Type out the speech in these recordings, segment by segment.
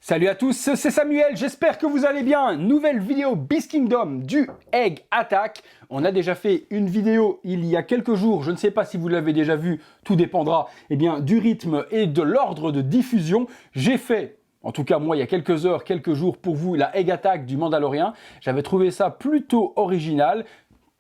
Salut à tous, c'est Samuel, j'espère que vous allez bien. Nouvelle vidéo Beast Kingdom du Egg Attack. On a déjà fait une vidéo il y a quelques jours, je ne sais pas si vous l'avez déjà vue, tout dépendra du rythme et de l'ordre de diffusion. J'ai fait, en tout cas moi il y a quelques heures, quelques jours pour vous, la Egg Attack du Mandalorian. J'avais trouvé ça plutôt original.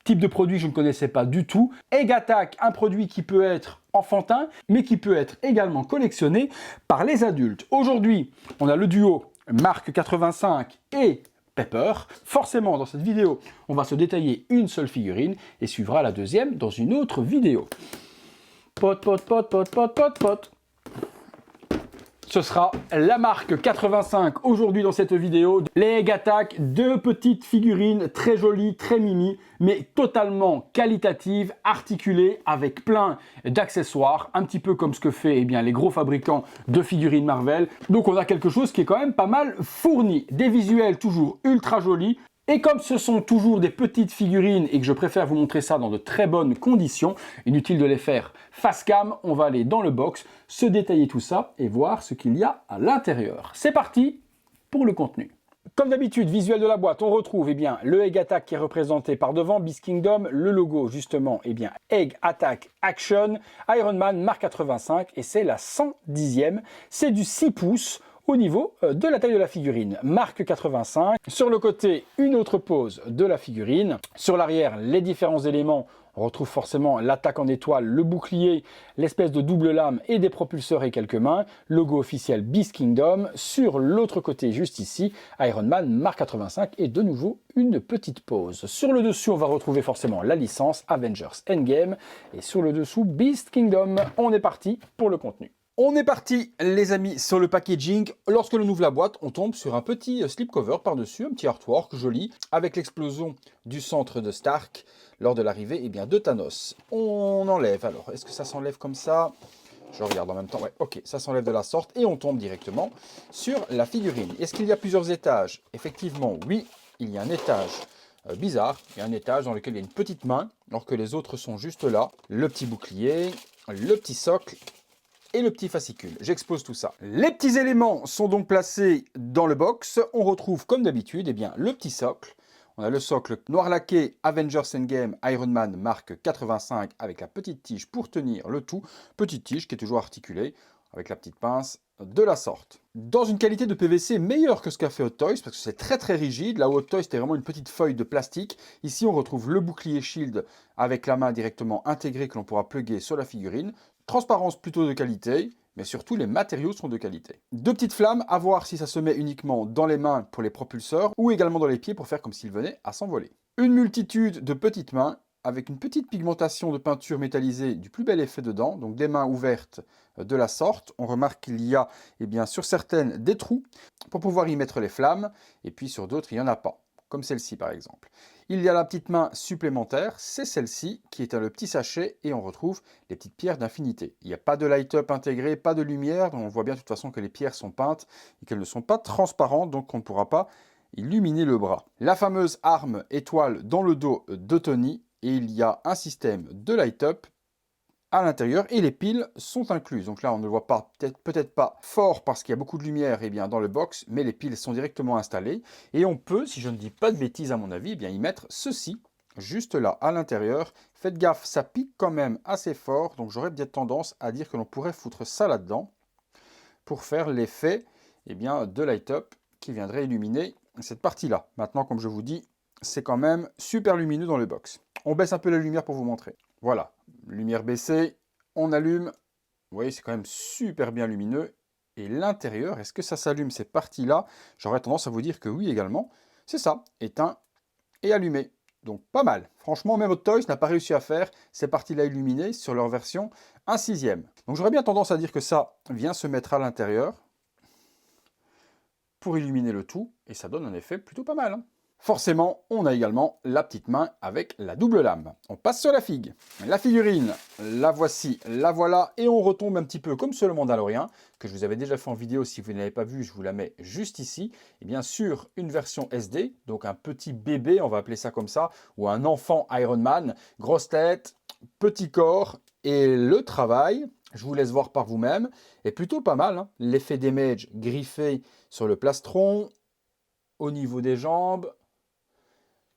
Type de produit je ne connaissais pas du tout. Egg Attack, un produit qui peut être enfantin, mais qui peut être également collectionné par les adultes. Aujourd'hui, on a le duo Mark 85 et Pepper. Forcément, dans cette vidéo, on va se détailler une seule figurine et suivra la deuxième dans une autre vidéo. Pot. Ce sera la marque 85 aujourd'hui dans cette vidéo. Les Egg Attack, deux petites figurines très jolies, très mimi, mais totalement qualitatives, articulées avec plein d'accessoires, un petit peu comme ce que fait les gros fabricants de figurines Marvel. Donc on a quelque chose qui est quand même pas mal fourni. Des visuels toujours ultra jolis. Et comme ce sont toujours des petites figurines et que je préfère vous montrer ça dans de très bonnes conditions, inutile de les faire face cam, on va aller dans le box, se détailler tout ça et voir ce qu'il y a à l'intérieur. C'est parti pour le contenu. Comme d'habitude, visuel de la boîte, on retrouve le Egg Attack qui est représenté par devant, Beast Kingdom, le logo justement, Egg Attack Action, Iron Man Mark 85 et c'est la 110e, c'est du 6 pouces. Au niveau de la taille de la figurine, marque 85. Sur le côté, une autre pose de la figurine. Sur l'arrière, les différents éléments. On retrouve forcément l'attaque en étoile, le bouclier, l'espèce de double lame et des propulseurs et quelques mains. Logo officiel Beast Kingdom. Sur l'autre côté, juste ici, Iron Man Mark 85 et de nouveau une petite pose. Sur le dessus, on va retrouver forcément la licence Avengers Endgame. Et sur le dessous, Beast Kingdom. On est parti pour le contenu. On est parti les amis sur le packaging. Lorsque l'on ouvre la boîte, on tombe sur un petit slipcover par-dessus, un petit artwork joli, avec l'explosion du centre de Stark lors de l'arrivée de Thanos. On enlève, alors est-ce que ça s'enlève comme ça? Je regarde en même temps, ouais, ok, ça s'enlève de la sorte et on tombe directement sur la figurine. Est-ce qu'il y a plusieurs étages? Effectivement, oui, il y a un étage bizarre, il y a un étage dans lequel il y a une petite main, alors que les autres sont juste là. Le petit bouclier, le petit socle, et le petit fascicule. J'expose tout ça. Les petits éléments sont donc placés dans le box. On retrouve comme d'habitude le petit socle. On a le socle noir laqué Avengers Endgame Iron Man Mark 85 avec la petite tige pour tenir le tout. Petite tige qui est toujours articulée avec la petite pince de la sorte. Dans une qualité de PVC meilleure que ce qu'a fait Hot Toys parce que c'est très rigide. Là où Hot Toys c'était vraiment une petite feuille de plastique. Ici on retrouve le bouclier shield avec la main directement intégrée que l'on pourra plugger sur la figurine. Transparence plutôt de qualité, mais surtout les matériaux sont de qualité. Deux petites flammes, à voir si ça se met uniquement dans les mains pour les propulseurs ou également dans les pieds pour faire comme s'il venait à s'envoler. Une multitude de petites mains avec une petite pigmentation de peinture métallisée du plus bel effet dedans, donc des mains ouvertes de la sorte. On remarque qu'il y a sur certaines des trous pour pouvoir y mettre les flammes et puis sur d'autres il n'y en a pas. Comme celle-ci par exemple. Il y a la petite main supplémentaire, c'est celle-ci qui est le petit sachet et on retrouve les petites pierres d'infinité. Il n'y a pas de light-up intégré, pas de lumière, donc on voit bien de toute façon que les pierres sont peintes et qu'elles ne sont pas transparentes, donc on ne pourra pas illuminer le bras. La fameuse arme étoile dans le dos de Tony et il y a un système de light-up à l'intérieur et les piles sont incluses. Donc là on ne le voit pas peut-être pas fort parce qu'il y a beaucoup de lumière dans le box, mais les piles sont directement installées et on peut, si je ne dis pas de bêtises à mon avis, y mettre ceci juste là à l'intérieur. Faites gaffe, ça pique quand même assez fort, donc j'aurais bien tendance à dire que l'on pourrait foutre ça là-dedans pour faire l'effet de light-up qui viendrait illuminer cette partie-là. Maintenant, comme je vous dis, c'est quand même super lumineux dans le box. On baisse un peu la lumière pour vous montrer. Voilà, lumière baissée, on allume. Vous voyez, c'est quand même super bien lumineux. Et l'intérieur, est-ce que ça s'allume ces parties-là? J'aurais tendance à vous dire que oui également. C'est ça, éteint et allumé. Donc pas mal. Franchement, même Hot Toys n'a pas réussi à faire ces parties-là illuminées sur leur version 1/6. Donc j'aurais bien tendance à dire que ça vient se mettre à l'intérieur pour illuminer le tout. Et ça donne un effet plutôt pas mal. Forcément, on a également la petite main avec la double lame. On passe sur la figue. La figurine, la voici, la voilà. Et on retombe un petit peu comme sur le Mandalorian, que je vous avais déjà fait en vidéo. Si vous ne l'avez pas vu, je vous la mets juste ici. Et bien sûr, une version SD, donc un petit bébé, on va appeler ça comme ça, ou un enfant Iron Man. Grosse tête, petit corps. Et le travail, Je vous laisse voir par vous-même. Et plutôt pas mal, hein. L'effet damage griffé sur le plastron, au niveau des jambes.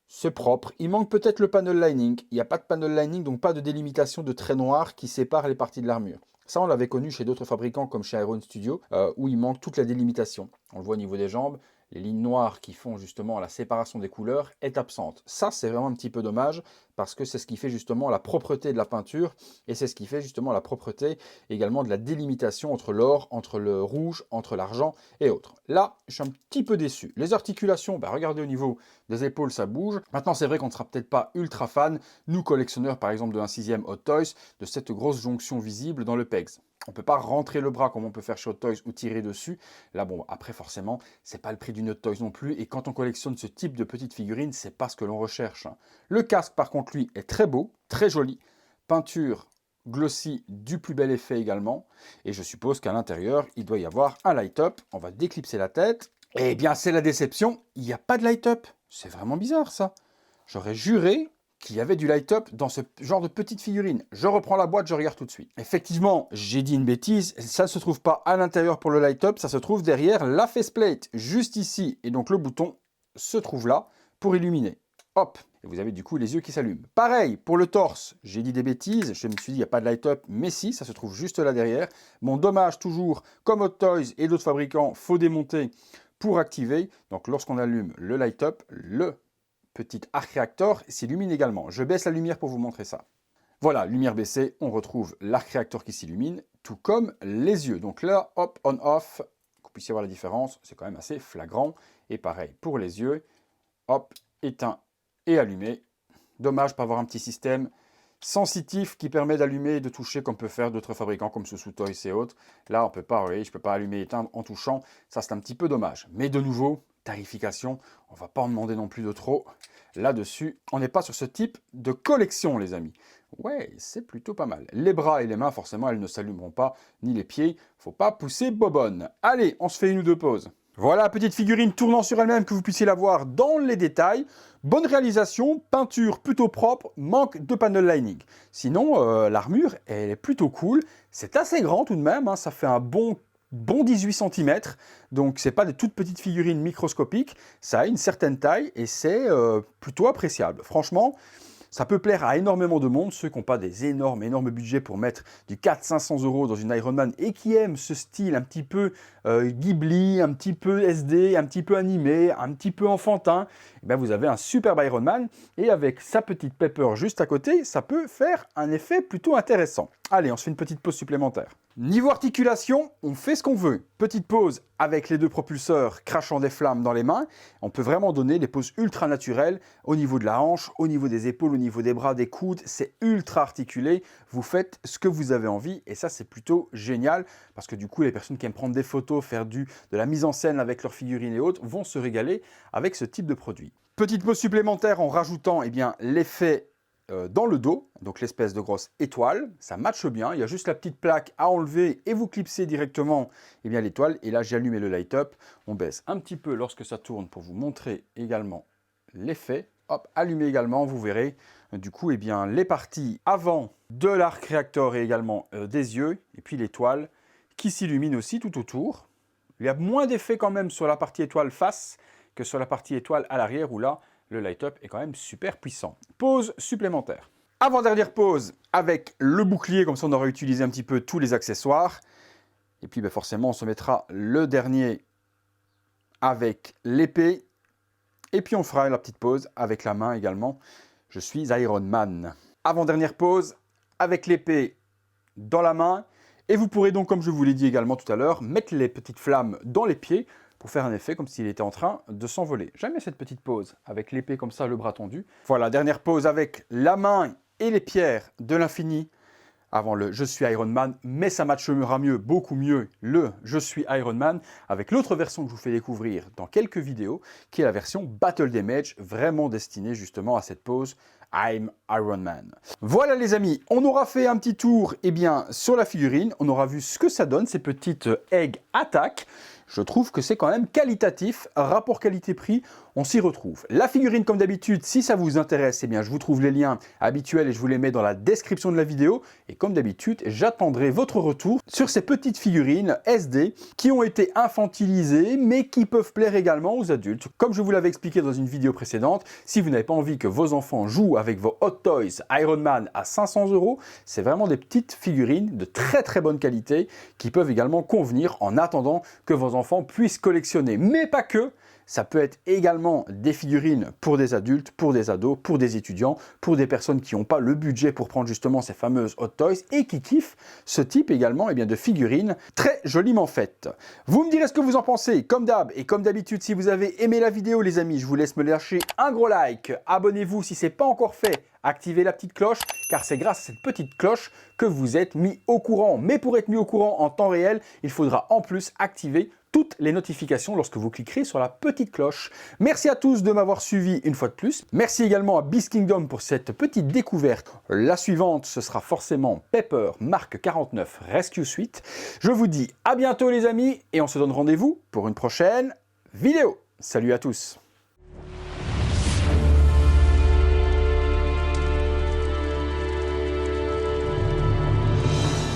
C'est propre. Il manque peut-être le panel lining. Il n'y a pas de panel lining, donc pas de délimitation de traits noirs qui séparent les parties de l'armure. Ça, on l'avait connu chez d'autres fabricants comme chez Iron Studio, où il manque toute la délimitation. On le voit au niveau des jambes. Les lignes noires qui font justement la séparation des couleurs est absente. Ça, c'est vraiment un petit peu dommage parce que c'est ce qui fait justement la propreté de la peinture et c'est ce qui fait justement la propreté également de la délimitation entre l'or, entre le rouge, entre l'argent et autres. Là, je suis un petit peu déçu. Les articulations, regardez au niveau des épaules, ça bouge. Maintenant, c'est vrai qu'on ne sera peut-être pas ultra fan, nous collectionneurs par exemple de 1/6 Hot Toys, de cette grosse jonction visible dans le pegs. On ne peut pas rentrer le bras comme on peut faire chez Hot Toys ou tirer dessus. Là, bon, après, forcément, c'est pas le prix d'une Hot Toys non plus. Et quand on collectionne ce type de petites figurines, c'est pas ce que l'on recherche. Le casque, par contre, lui, est très beau, très joli. Peinture glossy du plus bel effet également. Et je suppose qu'à l'intérieur, il doit y avoir un light-up. On va déclipser la tête. Eh bien, c'est la déception. Il n'y a pas de light-up. C'est vraiment bizarre, ça. J'aurais juré qu'il y avait du light-up dans ce genre de petite figurine. Je reprends la boîte, je regarde tout de suite. Effectivement, j'ai dit une bêtise, ça ne se trouve pas à l'intérieur pour le light-up, ça se trouve derrière la faceplate, juste ici. Et donc le bouton se trouve là pour illuminer. Hop, et vous avez du coup les yeux qui s'allument. Pareil, pour le torse, j'ai dit des bêtises, je me suis dit il n'y a pas de light-up, mais si, ça se trouve juste là derrière. Bon, dommage toujours, comme Hot Toys et d'autres fabricants, faut démonter pour activer. Donc lorsqu'on allume le light-up, le petit arc réacteur s'illumine également. Je baisse la lumière pour vous montrer ça. Voilà, lumière baissée, on retrouve l'arc réacteur qui s'illumine, tout comme les yeux. Donc là, hop, on, off, que vous puissiez voir la différence, c'est quand même assez flagrant. Et pareil pour les yeux, hop, éteint et allumé. Dommage pas avoir un petit système sensitif qui permet d'allumer et de toucher comme peut faire d'autres fabricants comme Soussou Toys et autres. Là, on peut pas, vous voyez, je ne peux pas allumer et éteindre en touchant. Ça, c'est un petit peu dommage. Mais de nouveau, tarification, on ne va pas en demander non plus de trop là-dessus. On n'est pas sur ce type de collection, les amis. Ouais, c'est plutôt pas mal. Les bras et les mains, forcément, elles ne s'allumeront pas, ni les pieds. Faut pas pousser bobonne. Allez, on se fait une ou deux pauses. Voilà, petite figurine tournant sur elle-même, que vous puissiez la voir dans les détails. Bonne réalisation, peinture plutôt propre, manque de panel lining. Sinon, l'armure, elle est plutôt cool. C'est assez grand tout de même, hein, ça fait un bon 18 cm. Donc, c'est pas des toutes petites figurines microscopiques. Ça a une certaine taille et c'est plutôt appréciable. Franchement, ça peut plaire à énormément de monde, ceux qui n'ont pas des énormes budgets pour mettre du 400-500 € dans une Iron Man et qui aiment ce style un petit peu Ghibli, un petit peu SD, un petit peu animé, un petit peu enfantin. Et bien vous avez un superbe Iron Man et avec sa petite Pepper juste à côté, ça peut faire un effet plutôt intéressant. Allez, on se fait une petite pause supplémentaire. Niveau articulation, on fait ce qu'on veut. Petite pause avec les deux propulseurs crachant des flammes dans les mains. On peut vraiment donner des poses ultra naturelles au niveau de la hanche, au niveau des épaules, au niveau des bras, des coudes. C'est ultra articulé. Vous faites ce que vous avez envie et ça, c'est plutôt génial parce que du coup, les personnes qui aiment prendre des photos, faire de la mise en scène avec leurs figurines et autres vont se régaler avec ce type de produit. Petite pause supplémentaire en rajoutant l'effet dans le dos, donc l'espèce de grosse étoile, ça matche bien, il y a juste la petite plaque à enlever et vous clipsez directement l'étoile, et là j'ai allumé le light up, on baisse un petit peu lorsque ça tourne pour vous montrer également l'effet, hop, allumé également, vous verrez du coup les parties avant de l'arc réacteur et également des yeux, et puis l'étoile qui s'illumine aussi tout autour. Il y a moins d'effet quand même sur la partie étoile face que sur la partie étoile à l'arrière où là, le light-up est quand même super puissant. Pause supplémentaire. Avant-dernière pause avec le bouclier, comme ça on aura utilisé un petit peu tous les accessoires. Et puis forcément, on se mettra le dernier avec l'épée. Et puis on fera la petite pause avec la main également. Je suis Iron Man. Avant-dernière pause avec l'épée dans la main. Et vous pourrez donc, comme je vous l'ai dit également tout à l'heure, mettre les petites flammes dans les pieds pour faire un effet comme s'il était en train de s'envoler. J'aime cette petite pause avec l'épée comme ça, le bras tendu. Voilà, dernière pause avec la main et les pierres de l'infini avant le « Je suis Iron Man », mais ça matchera mieux, beaucoup mieux, le « Je suis Iron Man » avec l'autre version que je vous fais découvrir dans quelques vidéos, qui est la version Battle Damage, vraiment destinée justement à cette pause « I'm Iron Man ». Voilà les amis, on aura fait un petit tour sur la figurine, on aura vu ce que ça donne, ces petites Egg Attack. je trouve que c'est quand même qualitatif, rapport qualité-prix, on s'y retrouve. La figurine, comme d'habitude, si ça vous intéresse, eh bien, je vous trouve les liens habituels et je vous les mets dans la description de la vidéo. Et comme d'habitude, j'attendrai votre retour sur ces petites figurines SD qui ont été infantilisées, mais qui peuvent plaire également aux adultes. Comme je vous l'avais expliqué dans une vidéo précédente, si vous n'avez pas envie que vos enfants jouent avec vos Hot Toys Iron Man à 500 €, c'est vraiment des petites figurines de très très bonne qualité qui peuvent également convenir en attendant que vos enfants puissent collectionner. Mais pas que, ça peut être également des figurines pour des adultes, pour des ados, pour des étudiants, pour des personnes qui n'ont pas le budget pour prendre justement ces fameuses Hot Toys et qui kiffent ce type également de figurines très joliment faites. Vous me direz ce que vous en pensez, comme d'hab et comme d'habitude, si vous avez aimé la vidéo les amis, je vous laisse me lâcher un gros like, abonnez-vous si ce n'est pas encore fait, activez la petite cloche, car c'est grâce à cette petite cloche que vous êtes mis au courant. Mais pour être mis au courant en temps réel, il faudra en plus activer toutes les notifications lorsque vous cliquerez sur la petite cloche. Merci à tous de m'avoir suivi une fois de plus. Merci également à Beast Kingdom pour cette petite découverte. La suivante, ce sera forcément Pepper Mark 49 Rescue Suite. Je vous dis à bientôt les amis et on se donne rendez-vous pour une prochaine vidéo. Salut à tous!